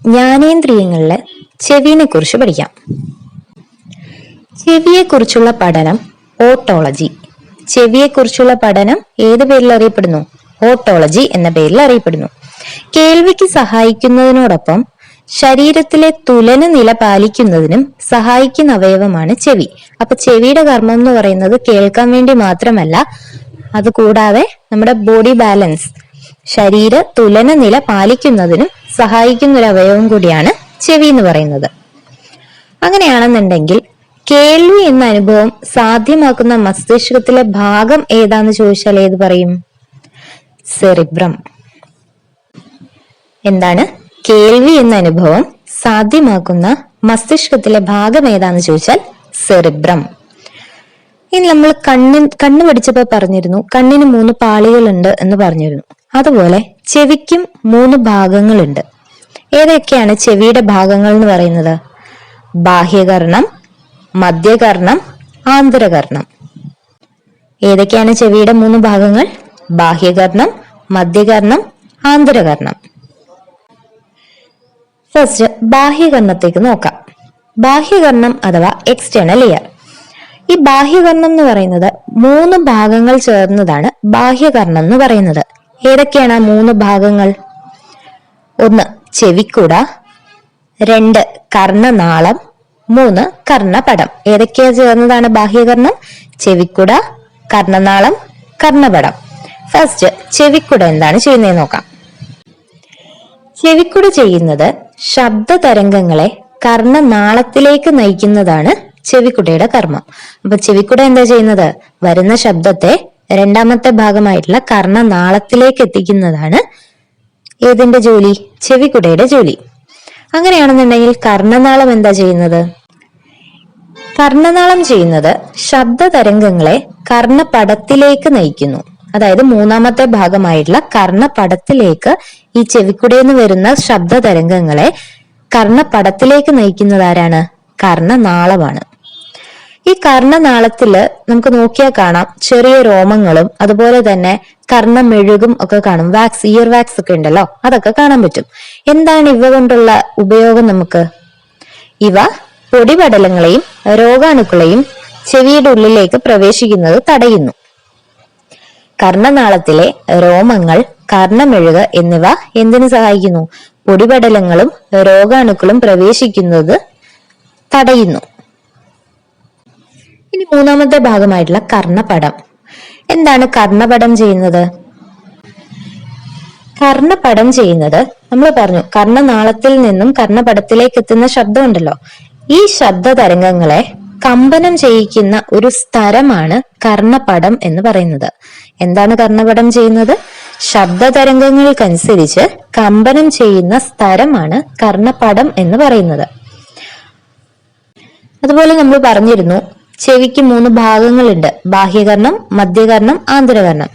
ജ്ഞാനേന്ദ്രിയങ്ങളിലെ ചെവിനെ കുറിച്ച് പഠിക്കാം. ചെവിയെക്കുറിച്ചുള്ള പഠനം ഓട്ടോളജി. ചെവിയെക്കുറിച്ചുള്ള പഠനം ഏത് പേരിൽ അറിയപ്പെടുന്നു? ഓട്ടോളജി എന്ന പേരിൽ അറിയപ്പെടുന്നു. കേൾവിക്ക് സഹായിക്കുന്നതിനോടൊപ്പം ശരീരത്തിലെ തുലന നില പാലിക്കുന്നതിനും സഹായിക്കുന്ന അവയവമാണ് ചെവി. അപ്പൊ ചെവിയുടെ കർമ്മം എന്ന് പറയുന്നത് കേൾക്കാൻ വേണ്ടി മാത്രമല്ല, അതുകൂടാതെ നമ്മുടെ ബോഡി ബാലൻസ്, ശരീര തുലന നില പാലിക്കുന്നതിനും സഹായിക്കുന്ന ഒരു അവയവം കൂടിയാണ് ചെവി എന്ന് പറയുന്നത്. അങ്ങനെയാണെന്നുണ്ടെങ്കിൽ കേൾവി എന്ന അനുഭവം സാധ്യമാക്കുന്ന മസ്തിഷ്കത്തിലെ ഭാഗം ഏതാന്ന് ചോദിച്ചാൽ ഏത് പറയും? സെറിബ്രം. എന്താണ്? കേൾവി എന്ന അനുഭവം സാധ്യമാക്കുന്ന മസ്തിഷ്കത്തിലെ ഭാഗം ഏതാന്ന് ചോദിച്ചാൽ സെറിബ്രം. ഇനി നമ്മൾ കണ്ണ് പഠിച്ചപ്പോ പറഞ്ഞിരുന്നു കണ്ണിന് 3 പാളികളുണ്ട് എന്ന് പറഞ്ഞിരുന്നു. അതുപോലെ ചെവിക്കും 3 ഭാഗങ്ങളുണ്ട്. ഏതൊക്കെയാണ് ചെവിയുടെ ഭാഗങ്ങൾ എന്ന് പറയുന്നത്? ബാഹ്യകർണം, മധ്യകർണം, ആന്തരകർണം. ഏതൊക്കെയാണ് ചെവിയുടെ 3 ഭാഗങ്ങൾ? ബാഹ്യകർണം, മധ്യകർണം, ആന്തരകർണം. ഫസ്റ്റ് ബാഹ്യകർണത്തേക്ക് നോക്കാം. ബാഹ്യകർണം അഥവാ എക്സ്റ്റേണൽ ഇയർ. ഈ ബാഹ്യകർണം എന്ന് പറയുന്നത് 3 ഭാഗങ്ങൾ ചേർന്നതാണ് ബാഹ്യകർണം എന്ന് പറയുന്നത്. ഏതൊക്കെയാണ് ആ 3 ഭാഗങ്ങൾ? 1 ചെവിക്കുട, 2 കർണനാളം, 3 കർണപടം. ഏതൊക്കെയാ ചേർന്നതാണ് ബാഹ്യകർണം? ചെവിക്കുട, കർണനാളം, കർണപടം. ഫസ്റ്റ് ചെവിക്കുട എന്താണ് ചെയ്യുന്നതെന്ന് നോക്കാം. ചെവിക്കുട ചെയ്യുന്നത് ശബ്ദ തരംഗങ്ങളെ കർണനാളത്തിലേക്ക് നയിക്കുന്നതാണ് ചെവിക്കുടയുടെ കർമ്മം. അപ്പൊ ചെവിക്കുട എന്താ ചെയ്യുന്നത്? വരുന്ന ശബ്ദത്തെ രണ്ടാമത്തെ ഭാഗമായിട്ടുള്ള കർണനാളത്തിലേക്ക് എത്തിക്കുന്നതാണ് ഏതിന്റെ ജോലി? ചെവിക്കുടയുടെ ജോലി. അങ്ങനെയാണെന്നുണ്ടെങ്കിൽ കർണനാളം എന്താ ചെയ്യുന്നത്? കർണനാളം ചെയ്യുന്നത് ശബ്ദ തരംഗങ്ങളെ കർണപടത്തിലേക്ക് നയിക്കുന്നു. അതായത് 3ാമത്തെ ഭാഗമായിട്ടുള്ള കർണപടത്തിലേക്ക് ഈ ചെവിക്കുടയിൽ വരുന്ന ശബ്ദ തരംഗങ്ങളെ കർണപടത്തിലേക്ക് നയിക്കുന്നത് ആരാണ്? കർണനാളമാണ്. ഈ കർണനാളത്തില് നമുക്ക് നോക്കിയാൽ കാണാം ചെറിയ രോമങ്ങളും അതുപോലെ തന്നെ കർണമെഴുകും ഒക്കെ കാണും. വാക്സ്, ഇയർ വാക്സ് ഒക്കെ ഉണ്ടല്ലോ, അതൊക്കെ കാണാൻ പറ്റും. എന്താണ് ഇവ കൊണ്ടുള്ള ഉപയോഗം? നമുക്ക് ഇവ പൊടിപടലങ്ങളെയും രോഗാണുക്കളെയും ചെവിയുടെ ഉള്ളിലേക്ക് പ്രവേശിക്കുന്നത് തടയുന്നു. കർണനാളത്തിലെ രോമങ്ങൾ, കർണമെഴുക് എന്നിവ എന്തിനു സഹായിക്കുന്നു? പൊടിപടലങ്ങളും രോഗാണുക്കളും പ്രവേശിക്കുന്നത് തടയുന്നു. ഇനി 3ാമത്തെ ഭാഗമായിട്ടുള്ള കർണപടം. എന്താണ് കർണപടം ചെയ്യുന്നത്? കർണപടം ചെയ്യുന്നത് നമ്മൾ പറഞ്ഞു കർണനാളത്തിൽ നിന്നും കർണപടത്തിലേക്ക് എത്തുന്ന ശബ്ദം ഉണ്ടല്ലോ, ഈ ശബ്ദ തരംഗങ്ങളെ കമ്പനം ചെയ്യിക്കുന്ന ഒരു സ്ഥലമാണ് കർണപടം എന്ന് പറയുന്നത്. എന്താണ് കർണപടം ചെയ്യുന്നത്? ശബ്ദ തരംഗങ്ങൾക്കനുസരിച്ച് കമ്പനം ചെയ്യുന്ന സ്ഥലമാണ് കർണപടം എന്ന് പറയുന്നത്. അതുപോലെ നമ്മൾ പറഞ്ഞിരുന്നു ചെവിക്ക് 3 ഭാഗങ്ങളുണ്ട്. ബാഹ്യകർണം, മധ്യകർണം, ആന്തരകർണം.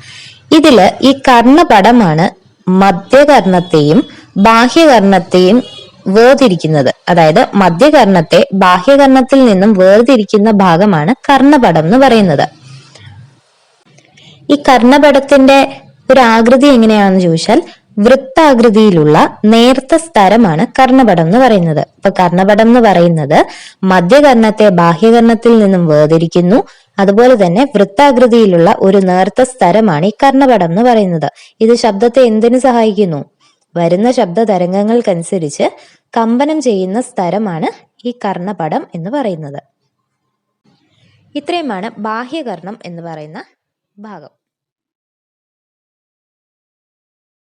ഇതില് ഈ കർണപടമാണ് മധ്യകർണത്തെയും ബാഹ്യകർണത്തെയും വേർതിരിക്കുന്നത്. അതായത് മധ്യകർണത്തെ ബാഹ്യകർണത്തിൽ നിന്നും വേർതിരിക്കുന്ന ഭാഗമാണ് കർണപടം എന്ന് പറയുന്നത്. ഈ കർണപടത്തിന്റെ ഒരു ആകൃതി എങ്ങനെയാണെന്ന് ചോദിച്ചാൽ വൃത്താകൃതിയിലുള്ള നേർത്ത സ്ഥലമാണ് കർണപടം എന്ന് പറയുന്നത്. ഇപ്പൊ കർണപടം എന്ന് പറയുന്നത് മധ്യകർണത്തെ ബാഹ്യകർണത്തിൽ നിന്നും വേർതിരിക്കുന്നു. അതുപോലെ തന്നെ വൃത്താകൃതിയിലുള്ള ഒരു നേർത്ത സ്ഥലമാണ് ഈ കർണപടം എന്ന് പറയുന്നത്. ഇത് ശബ്ദത്തെ എന്തിനു സഹായിക്കുന്നു? വരുന്ന ശബ്ദ തരംഗങ്ങൾക്കനുസരിച്ച് കമ്പനം ചെയ്യുന്ന സ്ഥലമാണ് ഈ കർണപടം എന്ന് പറയുന്നത്. ഇത്രയുമാണ് ബാഹ്യകർണം എന്ന് പറയുന്ന ഭാഗം.